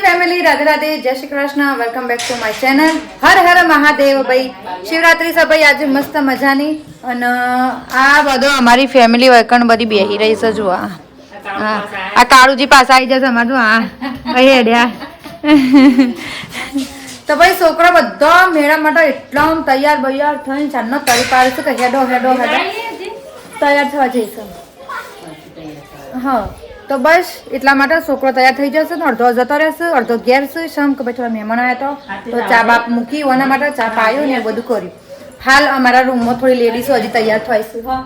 Family, Radhe Radhe, જય Shri Krishna, welcome back to my channel. હર હર મહાદેવ. ભાઈ શિવરાત્રી છે ભાઈ, આજે મસ્ત મજાની. અને આ બધો અમારી ફેમિલી વૈકણ બધી બેહી રહી છે. જો આ કાળુજી પાસે આવી જશે અમારું. હા ભાઈ હેડ્યા તો ભાઈ છોકરા બધા મેળા માટે એટલા તૈયાર બૈયાર થઈને ચાંદનો તરી પાડે છે કે હેડો હેડો હેડો તૈયાર થવા જઈશું. હા તો બસ એટલા માટે છોકરો તૈયાર થઈ જશે ને અડધો જતો રહેશે, અડધો ઘેર છે. શમ કે ભાઈ થોડા મહેમાન આવ્યા તો ચા બાપ મૂકી એના માટે ચા પાયો ને એ બધું કર્યું. હાલ અમારા રૂમમાં થોડી લેડીઝો હજી તૈયાર થઈશું.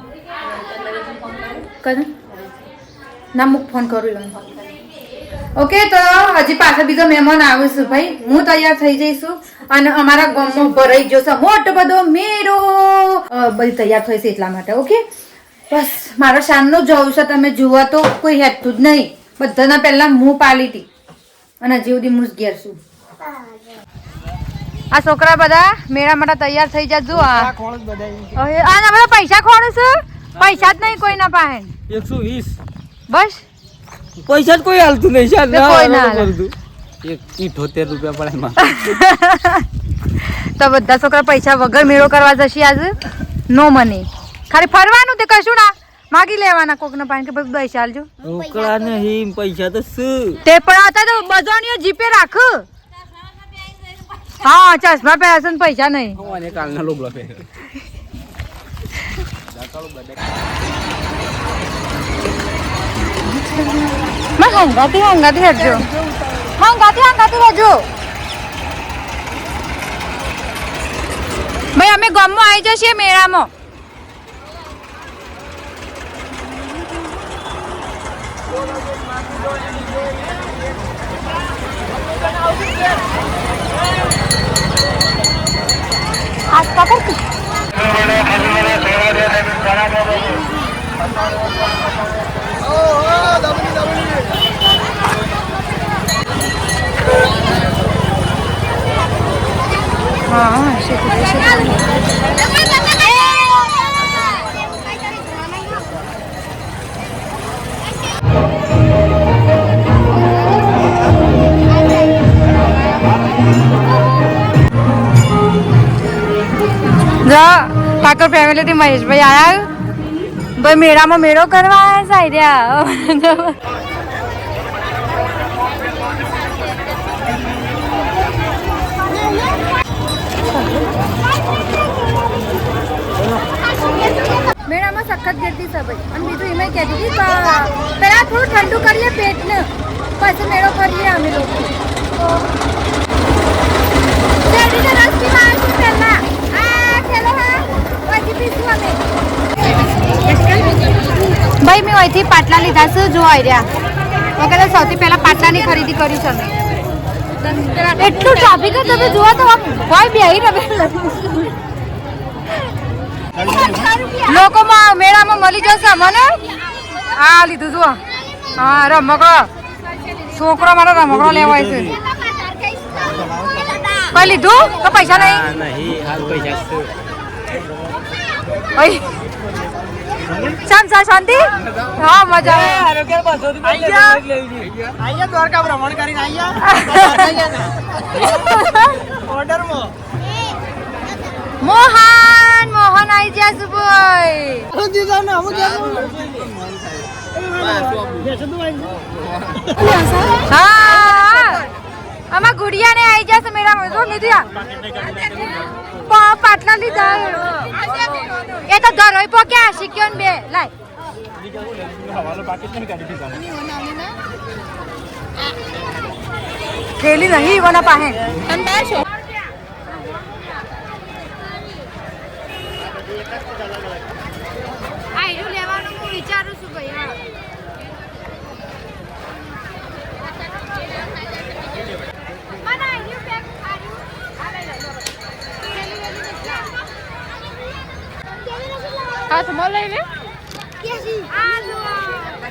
કને ના મૂક ફોન કરું. ઓકે તો હજી પાછળ બીજો મહેમાન આવીશું ભાઈ. હું તૈયાર થઈ જઈશું અને અમારા ગામમાં ભરાઈ જશે મોટો બધો મેળો. બધી તૈયાર થઈશે એટલા માટે. ઓકે બસ મારો શાનનું જવું છે. તમે જુઓ તો કોઈ હેતું જ નહીં. બધાના પહેલા હું પાલી હતી અને હજી સુધી હું જ ઘેર છું. આ છોકરા બધા મેળા માટે તૈયાર થઈ જાય. જો આ બધા પૈસા ખોડું છું. પૈસા જ નહીં કોઈના પાસે. 120 બસ પૈસા કોઈ હાલતું નહીં. કોઈ ના ₹78 પડે માં. તો બધા છોકરા પૈસા વગર મેળો કરવા જશે આજે. નો મની ખાલી ફરવાનું તે કશું ના માગી લેવાના કોક ના પાસે કે ભાઈ પૈસા આલજો. રોકડા નહીં પૈસા તો શું તે પણ હતા તો બધાની જીપે રાખ. હા ચશ્મા પહેર્યા છે ને પૈસા નહીં. મને કાલના લોબલા પે હંગાતી હેડજો. હંગાતી હેડજો ભાઈ. અમે ગામમાં આવી જશે મેળામાં. ઠાકોર ફેમિલી થી મહેશભાઈ આયા ભાઈ. મેળામાં મેળો કરવા આવ્યા સાયર્યા. મેળામાં સખત ગીરતી છે ભાઈ. અને બીજું એમાં કહેતી હતી પેલા થોડું ઠંડુ કરીએ પેટને પછી મેળો કરીએ અમે લોકો. ભાઈ મેં અહીંથી પાટલા લીધા છે. જો રહ્યા વગેરે સૌથી પહેલા પાટલાની ખરીદી કરી છે અમે. એટલું ટ્રાફિક તમે જુઓ તો કોઈ બેહી લોકોમાં મેળામાં મળી જશે મને. આ લીધું જુઓ. હા રમકડો છોકરો મારો રમકડો લેવાય છે. કઈ લીધું તો પૈસા નહીં. શાંતિ. હા મજા આવે. દ્વારકા ભ્રમણ કરીને મોહન આવી જશે ભાઈ. હા આમાં ગુડિયા ને આવી જશે મેળામાં. જો લીધા પાટલા લીધા. એ તો ધરોઈ પોક્યા શીખ્યો ને બે લાય. થેલી નહીં કોના પાસે. લેવાનું હું વિચારું છું ભાઈ. હાથમાં લઈ લે.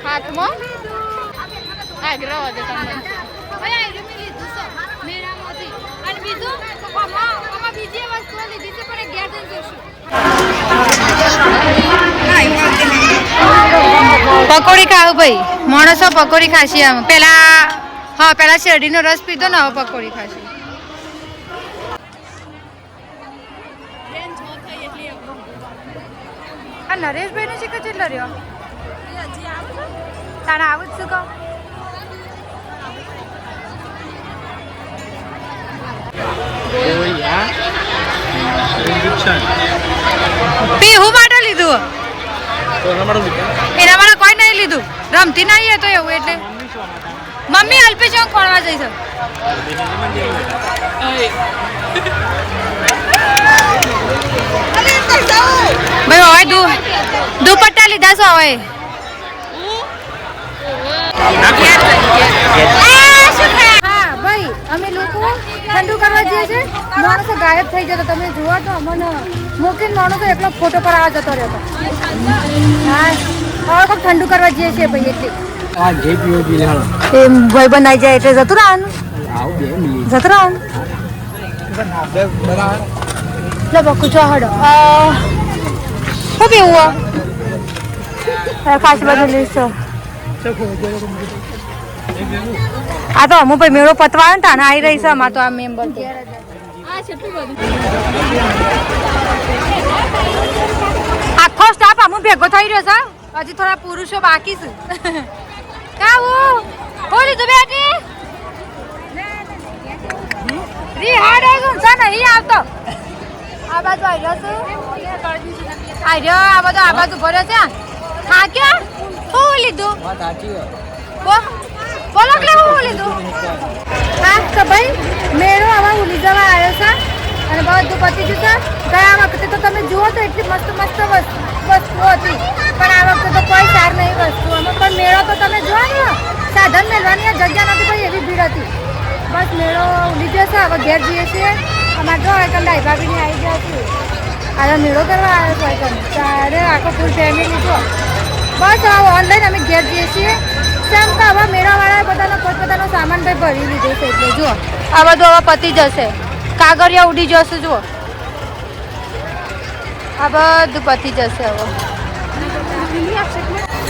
હાથમાં આગ્રહ વધે તમને. પકોડી ખાવ ભાઈ. માણસો પકોડી ખાશી. આમ પેલા હા પેલા શેરડીનો રસ પીધો ને હવે પકોડી ખાશે. આ નરેશભાઈ નો શીખે કેટલો રહ્યો તારા આવું જ શું કહો પીહુ માટે લીધું એના માટે કોઈ નહીં લીધું રમતી નહીં તો એવું એટલે મમ્મી અલ્પી ચોક ખોળવા જઈ છે ભાઈ હવે દુપટ્ટા લીધા છો હવે હા ભાઈ અમે લોકો ઠંડુ કરવા જઈએ છીએ માણસો ગાયબ થઈ જતો તમે જુઓ તો અમને મૂકીને માણસો એકલો ફોટો પર આવવા જતો રહ્યો હા હવે કોક ઠંડુ કરવા જઈએ છીએ ભાઈ એટલે એમ ભાઈ બનાવી જાય એટલે જતું રહેવાનું જતું રહેવાનું લે બકુ જો હડો શું પીવું ખાસ બધું લઈશું આ તો અમુક ભાઈ મેળો પતવા આવ્યો ને તાને આવી રહી છે અમારે તો આ મેમ્બર આખો સ્ટાફ અમુક ભેગો થઈ રહ્યો છે હજી થોડા પુરુષો બાકી છે કાવું બોલી તું બેટી રી હાડે શું છે નહીં આવતો આ બાજુ આવી રહ્યો છું આ રહ્યો આ બધો આ બાજુ ભર્યો છે થાક્યો શું લીધું બોલો કે હું લીધું હા તો ભાઈ મેળો આવા ઉલી જવા આવ્યો છે અને બધું પતી ગયું છે ગયા વખતે તો તમે જુઓ તો એટલી મસ્ત મસ્ત વસ્તુઓ હતી પણ આ વખતે તો કોઈ સાર નહીં વસ્તુ અમે પણ મેળો તો તમે જુઓ ને સાધન મેળવાની જગ્યા નથી ભાઈ એવી ભીડ હતી બસ મેળો ઉલી જશે હવે ઘેર જઈએ છીએ અમારે જો એકમ ડાઈ ભાભીની આવી ગયા છીએ આજે મેળો કરવા આવ્યો છો એકમ ત્યારે આખો ફૂલ ફેમિલી છો બસ હવે ઓનલાઈન અમે ઘેર જઈએ છીએ કેમ કે હવે મેળાવાળાએ બધાનો પોતપોતાનો સામાન ભાઈ ભરી લીધો છે એટલે જુઓ આ બધું હવે પતી જશે કાગળિયા ઉડી જશે જુઓ આ બધું પતી જશે હવે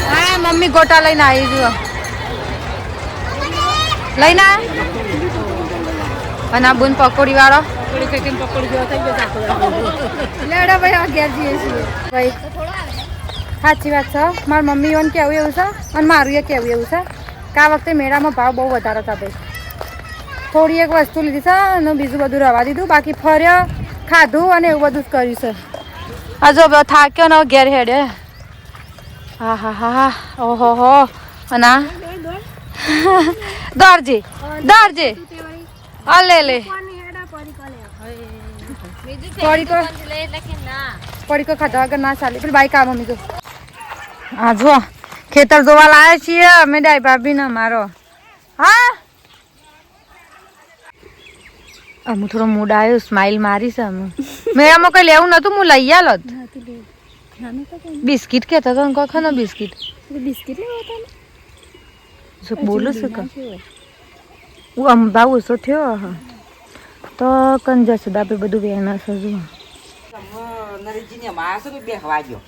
હા મમ્મી ગોટા લઈને આવી જુઓ લઈને અને આ બુન પકોડી વાળો લેડો ભાઈ આ ઘેર જઈએ છીએ ભાઈ સાચી વાત છે મારી મમ્મી એવું કેવું એવું છે અને મારું એ કેવું એવું છે કે આ વખતે મેળામાં ભાવ બહુ વધારે હતા ભાઈ થોડી એક વસ્તુ લીધી છે અને બીજું બધું રવા દીધું બાકી ફર્યા ખાધું અને એવું બધું જ કર્યું છે હજુ થાક્યો ને ઘેર હેડે હા હા હા હા ઓહો હો અને દરજી દરજી લે પડીકો ખાધા વગર ના ચાલે પેલી બાઈક આ મમ્મી તો હા જો ખેતર જોવા લાયા છીએ અમે ડાઈ ભાભી ને મારો હા અમુ થોડો મૂડ આવ્યો સ્માઈલ મારી છે અમે મેળામાં કઈ લેવું નતું હું લઈ આલો બિસ્કિટ કેતા તો કખો ને બિસ્કિટ શું બોલું છું કે હું અંબા ઓછો થયો હા તો કન જશે દાબે બધું વેના છે જો નરેશજીને માણસો તો બે હવા ગયો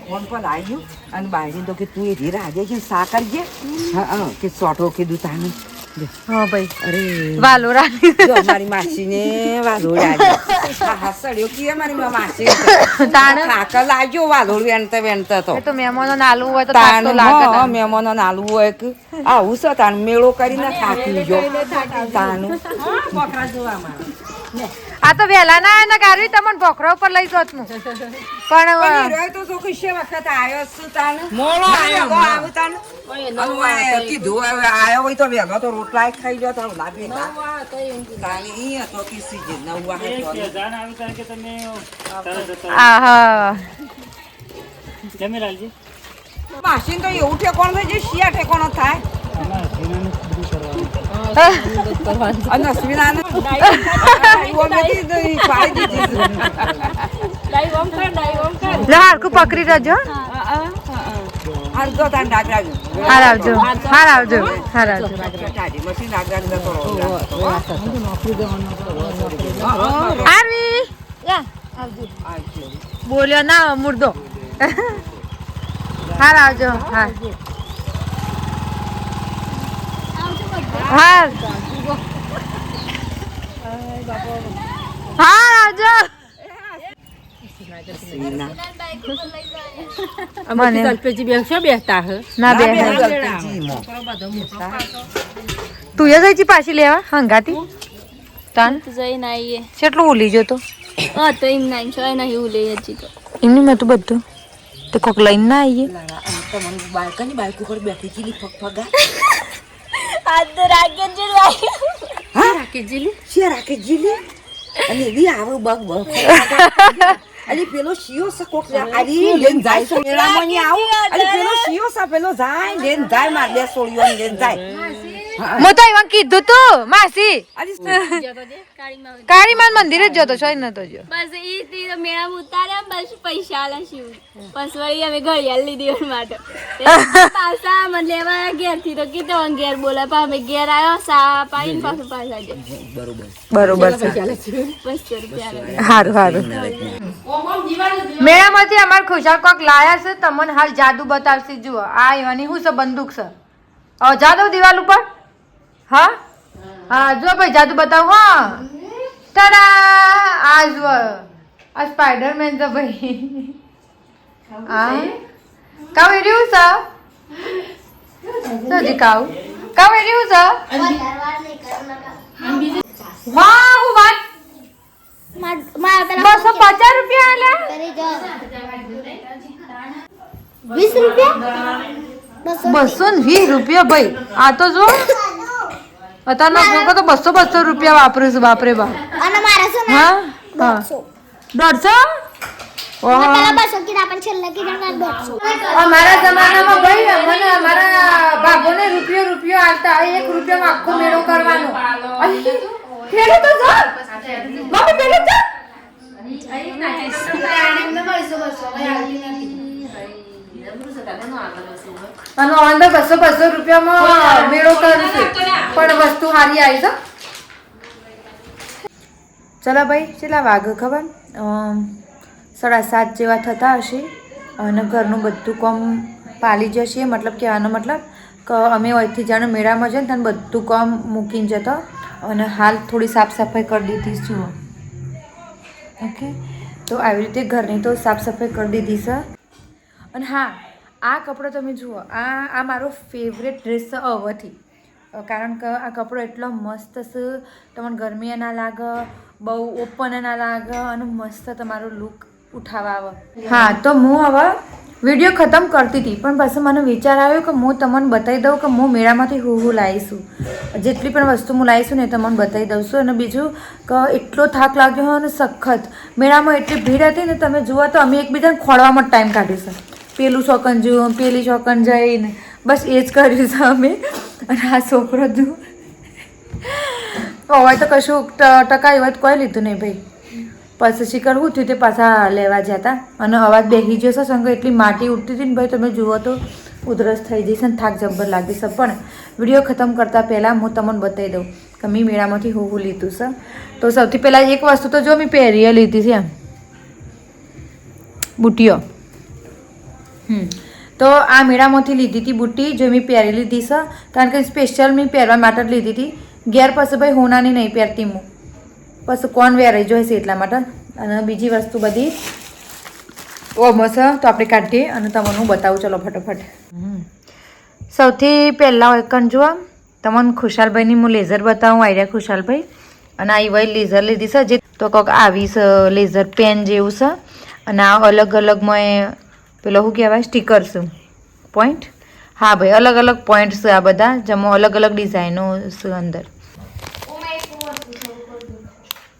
ફોન પર આવ્યું અને બાયરી તો કે તું એ ધીરે આજે છે સા કરજે હા કે સોટો કીધું તાને હા ભાઈ અરે વાલોરા જો મારી માસીને વાલોડ હા હસડ્યો કે મારી માસી તાણ ખાકર લાગ્યો વાલોડ વેણતા તો તો મહેમાનો નાલું હોય તો તાણ તો લાગે હા મહેમાનો નાલું હોય કે આવું છે તાણ મેળો કરીને થાકી ગયો તાણ બોકરા જોવા મારે આ તો વેલા ના ને ગારવી તમને ભોખરા ઉપર લઈ જોત નું પણ તો તો કશે વખત આવ્યો છું તાણ મોળો આવ્યો તાણ કીધું આવ્યો હોય તો વેલો તો રોટલા ખાઈ ગયો તો લાગે તો કીસી માસીન તો એવું ઠેકોણ થાય જે શિયા ઠેકોણો થાય અને અશ્વિના હરખું પકડી રહેજો આવજો તાન ડાગરાજો હાર આવજો હાર આવજો હાર આવજો મશીન ડાગરાજો તો આરવી યા આવજો બોલ્યો ના મુર્દો હાર આવજો હા હા હા રાજા મને અલ્પેજી બેસો બેસતા હે ના બે તું એ જઈ પાછી લેવા હંગાતી તાન જઈને આવીએ કેટલું ઉલી ગયો તો તો એમ નાઈ છો નહીં ઉલે હજી તો એમની મેં તો બધું તો કોક લઈને ના આવીએ બાલ્કની બાઈક ઉપર બેઠી ચીલી ફગા આજ તો રાગે જ હા રાખે જીલી શિયા રાખે જીલી અને એવી આવે બગ બગ અલી પેલો શિયો સકોક આલી લેન જાય છે મેળામાં ની આવ અલી પેલો શિયો સા પેલો જાય લેન જાય માર બે સોળીઓ લેન જાય હું તો એમાં કીધું તું માસી અલી કાળીમાન મંદિરે જ જતો છો નતો જો બસ ઈ તી તો મેળામાં ઉતાર્યા બસ પૈસા આલા શિવ બસ વળી અમે ઘડિયાળ લીધી એના માટે પાછા મને લેવા ઘેર થી તો કીધો ઘેર બોલા પા અમે ઘેર આવ્યો સા પાઈને પાછું પાછા જ બરોબર છે બસ રૂપિયા હારું હારું મેળામાંથી અમાર ખુશાલ કોક લાયા છે તમને હાલ જાદુ બતાવશે જુઓ આ એવાની શું છે બંદૂક છે જાદુ દિવાલ ઉપર હા હા જો ભાઈ જાદુ બતાવ હા તડા આ જુઓ આ સ્પાઈડરમેન છે ભાઈ હા કાવ રહ્યું છે સજી કાવ રહ્યું છે વાહ હું વાત 250 રૂપિયા આલ્યા 20 રૂપિયા 220 રૂપિયા ભાઈ આ તો જો અત્યારના છોકરા તો 200 રૂપિયા વાપરે છે બાપરે બાપ અને મારા છે ને હા હા 150 પેલા 200 કીધા પણ છેલ્લે કીધા 150 અમારા જમાનામાં ભાઈ અમને અમારા બાપોને રૂપિયો આલતા 1 રૂપિયામાં આખો મેળો કરવાનો પેલો તો જો મમ્મી પેલો તો અને અંદર 200 રૂપિયામાં મેળો કરશે પણ વસ્તુ સારી આવી છે ચલો ભાઈ કેટલા વાગે ખબર 7:30 જેવા થતા હશે અને ઘરનું બધું કામ પાલી જશે મતલબ કે આનો મતલબ કે અમે અહીંથી જાણે મેળામાં જઈને ત્યાં બધું કામ મૂકીને જતા અને હાલ થોડી સાફ સફાઈ કરી દીધી જુઓ ઓકે તો આવી રીતે ઘરની તો સાફ સફાઈ કરી દીધી છે અને હા આ કપડો તમે જુઓ આ મારો ફેવરેટ ડ્રેસ છે અવથી કારણ કે આ કપડો એટલો મસ્ત છે તમને ગરમી ના લાગે બહુ ઓપન ના લાગે અને મસ્ત તમારો લુક ઉઠાવવા આવે હા તો હું હવે વિડીયો ખતમ કરતી હતી પણ પછી મને વિચાર આવ્યો કે હું તમને બતાવી દઉં કે હું મેળામાંથી હું લાવીશું જેટલી પણ વસ્તુ હું લાવીશું ને એ તમને બતાવી દઉં છું અને બીજું કે એટલો થાક લાગ્યો હોય અને સખત મેળામાં એટલી ભીડ હતી ને તમે જુઓ તો અમે એકબીજાને ખોળવામાં ટાઈમ કાઢીશું પેલું શોકન જુઓ પેલી શોકન જઈને બસ એ જ કર્યું છે અમે અને આ છોકરો જુઓ હવે તો કશું ટકાયું હોય તો કોઈ લીધું નહીં ભાઈ પછી શિખર શું થયું તે પાછા લેવા જતા અને અવાજ બેસી ગયો છે સંગ એટલી માટી ઉડતી હતી ને ભાઈ તમે જુઓ તો ઉધરસ થઈ જશે ને થાક જબ્બર લાગી છે પણ વિડીયો ખતમ કરતાં પહેલાં હું તમને બતાવી દઉં કે મેં મેળામાંથી હું લીધું છે તો સૌથી પહેલાં એક વસ્તુ તો જો મેં પહેરીએ લીધી છે એમ બુટીઓ તો આ મેળામાંથી લીધી હતી બુટ્ટી જો મેં પહેરી લીધી છે કારણ કે સ્પેશિયલ મેં પહેરવા માટે જ લીધી હતી ઘેર પછી ભાઈ હોનાની નહીં પહેરતી હું પછી કોણ વેરાઈ જોઈશે એટલા માટે અને બીજી વસ્તુ બધી ઓમો છે તો આપણે કાઢીએ અને તમને હું બતાવું ચલો ફટોફટ સૌથી પહેલાં એકન જુઓ તમને ખુશાલભાઈની હું લેઝર બતાવું આઈડિયા ખુશાલભાઈ અને આ વય લેઝર લીધી છે જે તો કોઈક આવી છે લેઝર પેન જેવું છે અને આ અલગ અલગમાં પેલો શું કહેવાય સ્ટીકર છે પોઈન્ટ હા ભાઈ અલગ અલગ પોઈન્ટ છે આ બધા જેમાં અલગ અલગ ડિઝાઇનો છે અંદર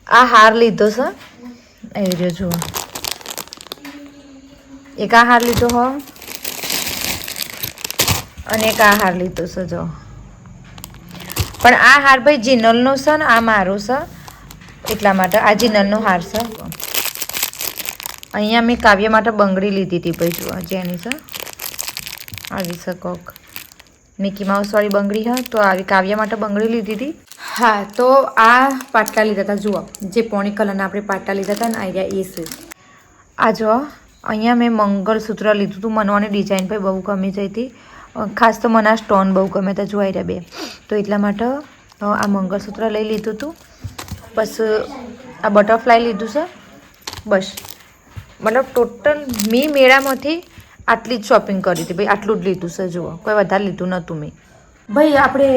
આ હાર લીધો છે એ રહ્યો જુઓ એક આ હાર લીધો હો અને એક આ હાર લીધો છે જો પણ આ હાર ભાઈ જીનલનો છે ને આ મારો છે એટલા માટે આ જીનલનો હાર છે અહીંયા મેં કાવ્ય માટે બંગડી લીધી હતી ભાઈ જુઓ જેની છે આવી છે કોક મિકી માઉસવાળી બંગડી હા તો આવી કાવ્ય માટે બંગડી લીધી હતી હા તો આ પાટલા લીધા હતા જુઓ જે પોણી કલરના આપણે પાટલા લીધા હતા ને આઈડિયા એ છે આ જુઓ અહીંયા મેં મંગળસૂત્ર લીધું હતું મનવાની ડિઝાઇન ભાઈ બહુ ગમી જઈ હતી ખાસ તો મને આ સ્ટોન બહુ ગમે તો જોઈ રહ્યા બે, તો એટલા માટે આ મંગળસૂત્ર લઈ લીધું હતું. બસ આ બટરફ્લાય લીધું છે. બસ મતલબ ટોટલ મેળામાંથી આટલી જ શોપિંગ કરી હતી ભાઈ, આટલું જ લીધું છે. જુઓ, કોઈ વધારે લીધું નહોતું મેં. ભાઈ આપણે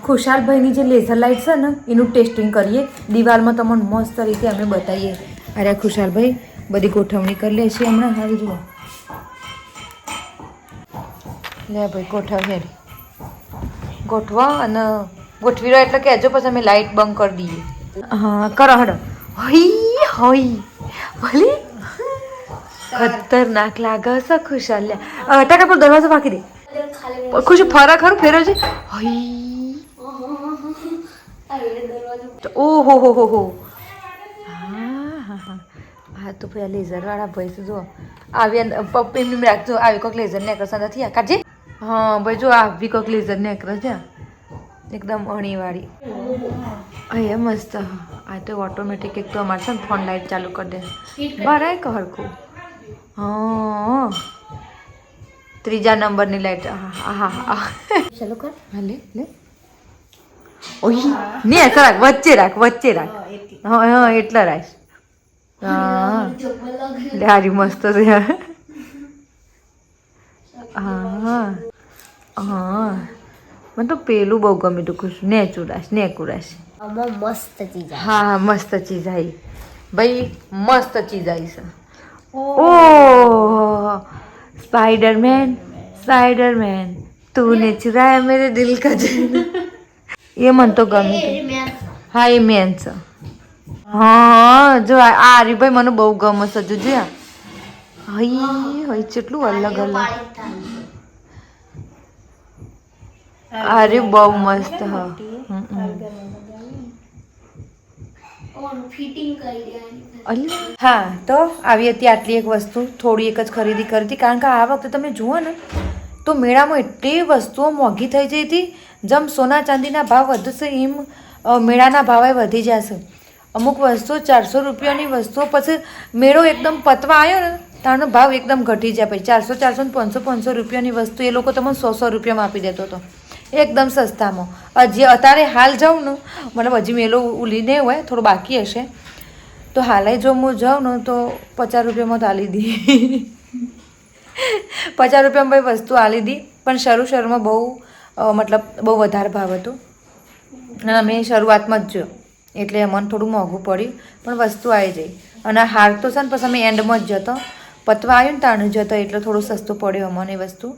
ખુશાલભાઈની જે લેઝર લાઇટ છે ને એનું ટેસ્ટિંગ કરીએ. દિવાલમાં તમને મસ્ત રીતે અમે બતાવીએ. અરે ખુશાલભાઈ બધી ગોઠવણી કરી લે છે હમણાં. હાલ જુઓ, લે ભાઈ ગોઠવીએ, ગોઠવા અને ગોઠવી રહ્યો એટલે કહેજો, પછી અમે લાઇટ બંધ કરી દઈએ. હા કરો હડો. હોય હોય ભલે ખતરનાક લાગે છે ખુશાલ. લે ટકા પર દરવાજો વાંકી દે. ખુશ ફરા ખરું ફેરવ છે. ઓહો હો હો હો. હા હા હા હા તો ભાઈ લેઝર વાળા ભાઈ શું જો આવી એમની રાખજો. આવી કોઈક લેઝર નેકરસ નથી આ કાઢજે. હા ભાઈ જો આવી કોઈક લેઝર નેકરસ છે એકદમ અણીવાળી. અહીંયા મસ્ત. આ તો ઓટોમેટિક એક તો અમારે છે ને ફોન લાઇટ ચાલુ કરી દે બરાય કે હરખું. હા ત્રીજા નંબરની લાઇટ. હા હા હા ચાલો કર. હા લે લે. ઓય ને રાખ વચ્ચે રાખ, વચ્ચે રાખ. હા હા એટલા રાખ. હા લે હારી મસ્ત છે. હા હા મને તો પેલું બહુ ગમ્યું હતું. ખુશ નેચુરાશ નેકુરાશ. મસ્ત ચીજ હા મસ્ત ચીજ આવી ભાઈ, મસ્ત ચીજ આવી છે. ઓ स्पाइडरमैन स्पाइडरमैन तूने चुराया मेरे दिल का चैन. એ મને તો ગમે. હા એ મેન છે. હા જો આ રી ભાઈ મને બહુ ગમે છે. જોજે હઈ હઈ કેટલું અલગ અલગ. અરે બહુ મસ્ત. હા હા તો આવી હતી આટલી એક વસ્તુ. થોડી એક જ ખરીદી કરી હતી કારણ કે આ વખતે તમે જુઓ ને તો મેળામાં એટલી વસ્તુઓ મોંઘી થઈ જઈ હતી. જેમ સોના ચાંદીના ભાવ વધશે એમ મેળાના ભાવે વધી જશે. અમુક વસ્તુઓ 400 રૂપિયાની વસ્તુઓ પછી મેળો એકદમ પતવા આવ્યો ને તારનો ભાવ એકદમ ઘટી જાય. પછી 400 500 રૂપિયાની વસ્તુ એ લોકો તમને 100 રૂપિયામાં આપી દેતો હતો એકદમ સસ્તામાં. હજી અત્યારે હાલ જાઉં ને મતલબ હજી મેળો ઉલી નહીં હોય, થોડો બાકી હશે તો હાલે જો હું જાઉં ને તો 50 રૂપિયામાં તો આલી દી. 50 રૂપિયામાં ભાઈ વસ્તુ આલી દી. પણ શરૂમાં બહુ મતલબ બહુ વધારે ભાવ હતો અને અમે શરૂઆતમાં જ જોયો એટલે અમને થોડું મોંઘું પડ્યું પણ વસ્તુ આવી જાય. અને હાર તો છે ને પછી અમે એન્ડમાં જ જતો પતવા આવ્યું ને તાણું જતો એટલે થોડું સસ્તું પડ્યું અમને એ વસ્તુ.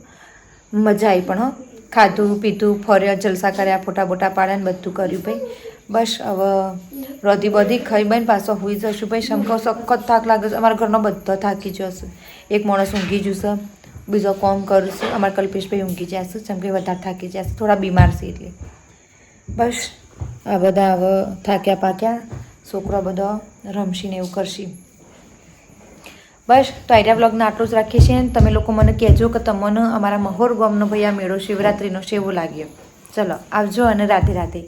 મજા આવી પણ ખાધું પીધું ફર્યા જલસા કર્યા ફોટા બોટા પાડ્યા ને બધું કર્યું ભાઈ. બસ હવે રોધી બધી ખાઈ બાઈને પાછો હોઈ જશું ભાઈ. શંકો સખત થાક લાગે છે. અમારા ઘરનો બધો થાકી જશે. એક માણસ ઊંઘી જશે, બીજો કોમ કરશું. અમારા કલ્પેશભાઈ ઊંઘી જશે જેમ કે વધારે થાકી જશે, થોડા બીમાર છે એટલે. બસ આ બધા હવે થાક્યા પાક્યા છોકરો બધો રમશીને એવું કરશે. બસ તો આઈડિયા બ્લોગને આટલું જ રાખીએ છીએ. તમે લોકો મને કહેજો કે તમને અમારા મહોર ગામનો ભાઈ આ મેળો શિવરાત્રિનો કેવો લાગ્યો. ચલો આવજો અને રાધે રાધે.